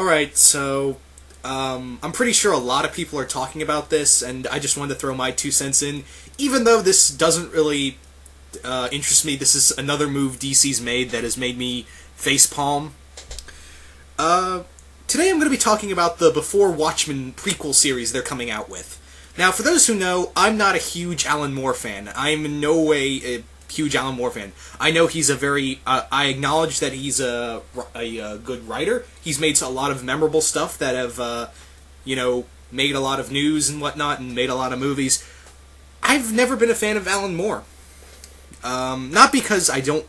Alright, so, I'm pretty sure a lot of people are talking about this, and I just wanted to throw my 2 cents in. Even though this doesn't really interest me, this is another move DC's made that has made me facepalm. Today I'm going to be talking about the Before Watchmen Prequel series they're coming out with. Now, for those who know, I'm not a huge Alan Moore fan. I'm in no way a huge Alan Moore fan. I know he's a very... I acknowledge that he's a good writer. He's made a lot of memorable stuff that have, made a lot of news and whatnot, and made a lot of movies. I've never been a fan of Alan Moore. Not because I don't...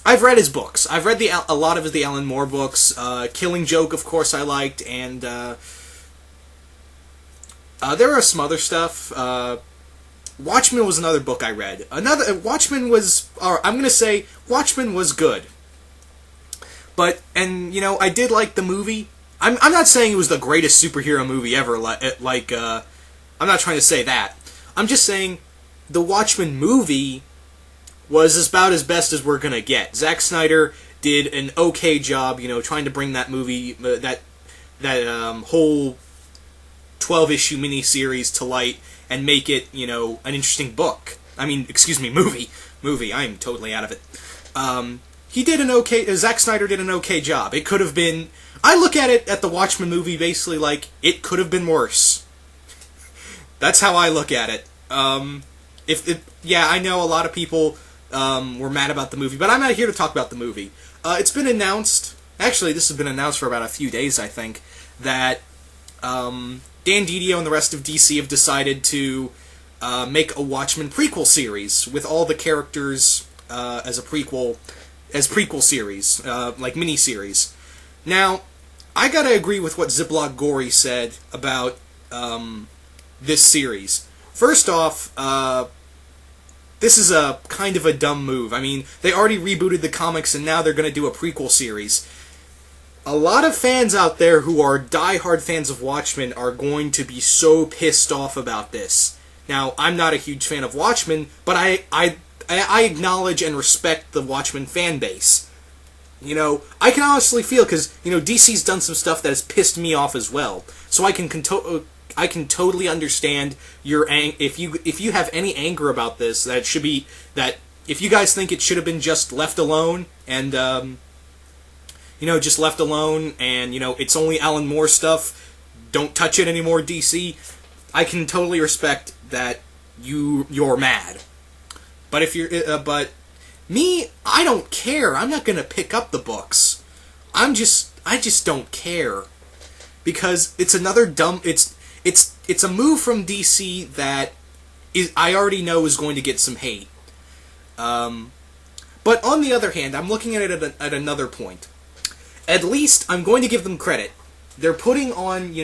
I've read his books. I've read a lot of the Alan Moore books. Killing Joke, of course, I liked, and there are some other stuff. Watchmen was another book I read. Watchmen was... I'm going to say Watchmen was good. But, I did like the movie. I'm not saying it was the greatest superhero movie ever, I'm not trying to say that. I'm just saying the Watchmen movie was about as best as we're going to get. Zack Snyder did an okay job, trying to bring that movie, that whole 12-issue miniseries to light and make it, an interesting book. Movie. Movie, I'm totally out of it. Zack Snyder did an okay job. It could have been... I look at it, at the Watchmen movie, basically like, it could have been worse. That's how I look at it. I know a lot of people were mad about the movie, but I'm not here to talk about the movie. It's been announced... Actually, this has been announced for about a few days, I think, that Dan Didio and the rest of DC have decided to make a Watchmen prequel series with all the characters as prequel series, like mini-series. Now, I gotta agree with what Ziploc Gory said about this series. First off, this is a kind of a dumb move. They already rebooted the comics and now they're gonna do a prequel series. A lot of fans out there who are die-hard fans of Watchmen are going to be so pissed off about this. Now, I'm not a huge fan of Watchmen, but I acknowledge and respect the Watchmen fan base. I can honestly feel, because, DC's done some stuff that has pissed me off as well. So I can totally understand your if you have any anger about this, that if you guys think it should have been just left alone, and, just left alone, and, it's only Alan Moore stuff, don't touch it anymore, DC, I can totally respect that you're mad. But if you're, but me, I don't care. I'm not gonna pick up the books. I just don't care. Because it's another dumb, it's a move from DC that I already know is going to get some hate. But on the other hand, I'm looking at it at another point. At least, I'm going to give them credit. They're putting on,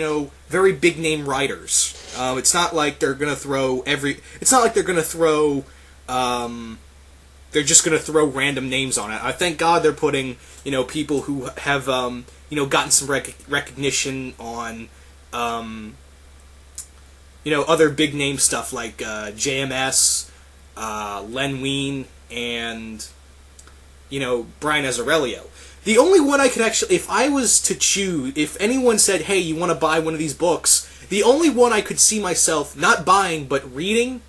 very big-name writers. It's not like they're gonna throw it's not like they're gonna throw, they're just gonna throw random names on it. I thank God they're putting, people who have, gotten some recognition on, other big-name stuff like, JMS, Len Wein, and, Brian Azzarello. The only one I could actually, if I was to choose, if anyone said, hey, you want to buy one of these books, the only one I could see myself not buying, but reading,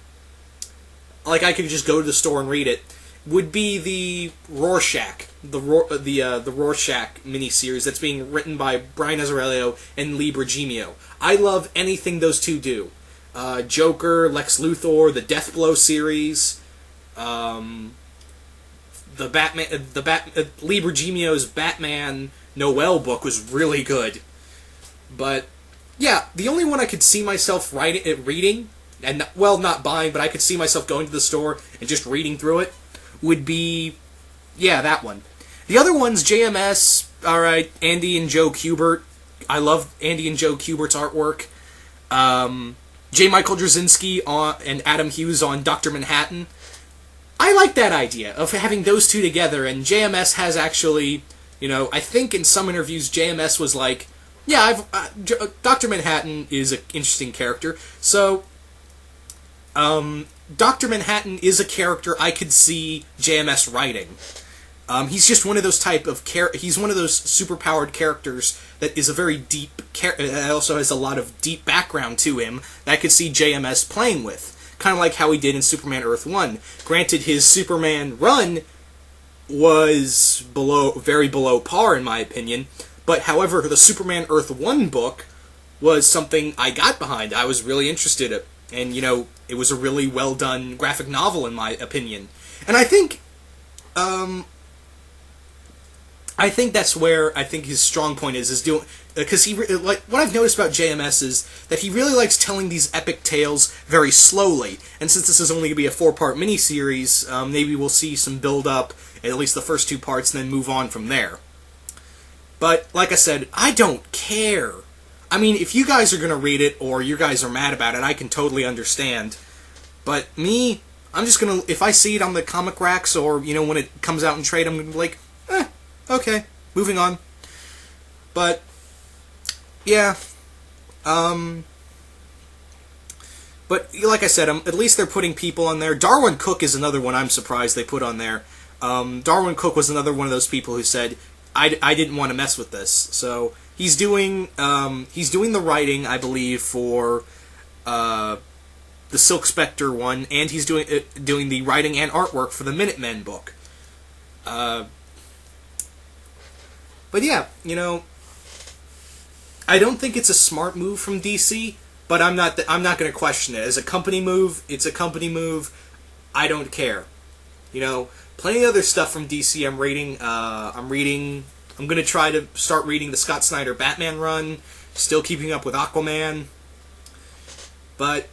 like I could just go to the store and read it, would be the Rorschach, the Rorschach miniseries that's being written by Brian Azzarello and Lee Bergimio. I love anything those two do. Joker, Lex Luthor, the Deathblow series, Lee Bergimio's Batman Noel book was really good. But, yeah, the only one I could see myself reading, and, not buying, but I could see myself going to the store and just reading through it, would be, that one. The other one's JMS, alright, Andy and Joe Kubert. I love Andy and Joe Kubert's artwork. J. Michael Straczynski and Adam Hughes on Dr. Manhattan. I like that idea of having those two together, and JMS has actually, I think in some interviews JMS was like, Dr. Manhattan is an interesting character, so, Dr. Manhattan is a character I could see JMS writing. He's just one of those he's one of those superpowered characters that is a very deep also has a lot of deep background to him that I could see JMS playing with. Kind of like how he did in Superman Earth 1. Granted, his Superman run was very below par in my opinion, but however, the Superman Earth 1 book was something I got behind. I was really interested in, and it was a really well done graphic novel in my opinion. And I think that's where I think his strong point is doing, because he like what I've noticed about JMS is that he really likes telling these epic tales very slowly. And since this is only going to be a 4-part miniseries, maybe we'll see some build up at least the first 2 parts, and then move on from there. But like I said, I don't care. I mean, if you guys are going to read it or you guys are mad about it, I can totally understand. But me, I'm just going to, if I see it on the comic racks or, when it comes out in trade, I'm going to be like, okay, moving on. But, yeah. But, like I said, at least they're putting people on there. Darwin Cook is another one I'm surprised they put on there. Darwin Cook was another one of those people who said, I didn't want to mess with this. So, he's doing the writing, I believe, for the Silk Spectre one, and he's doing the writing and artwork for the Minutemen book. But yeah, I don't think it's a smart move from DC, but I'm not going to question it. As a company move, it's a company move. I don't care. Plenty of other stuff from DC I'm reading. I'm going to try to start reading the Scott Snyder Batman run. Still keeping up with Aquaman. But,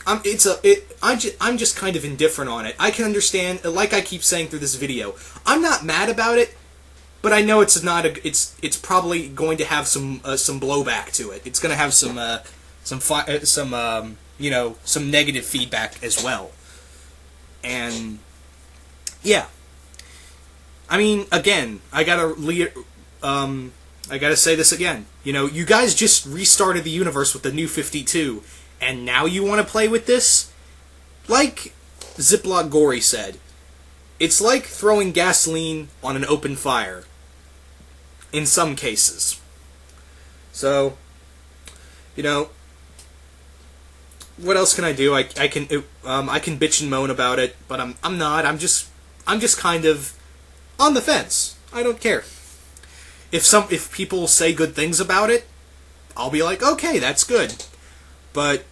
I'm just kind of indifferent on it. I can understand, like I keep saying through this video, I'm not mad about it, but I know it's probably going to have some blowback to it. It's going to have some negative feedback as well. And yeah. I mean, again, I gotta say this again. You guys just restarted the universe with the New 52, and now you want to play with this? Like Ziploc Gory said, it's like throwing gasoline on an open fire. In some cases. So, what else can I do? I can bitch and moan about it, but I'm not. I'm just kind of on the fence. I don't care. If people say good things about it, I'll be like, okay, that's good. But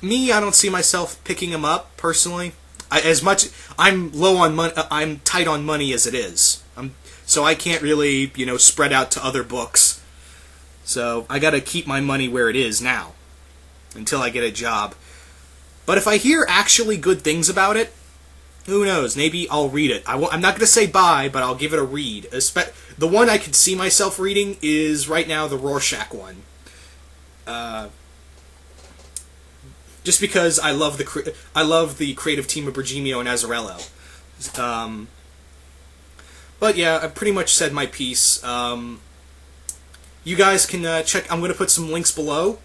me, I don't see myself picking them up personally. I'm low on money. I'm tight on money as it is. So I can't really, spread out to other books. So I got to keep my money where it is now until I get a job. But if I hear actually good things about it, who knows? Maybe I'll read it. I'm not going to say buy, but I'll give it a read. The one I could see myself reading is right now the Rorschach one. Just because I love the creative team of Bergimio and Azzarello. But yeah, I pretty much said my piece. You guys can check. I'm going to put some links below,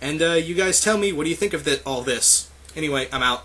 and you guys tell me what do you think of all this. Anyway, I'm out.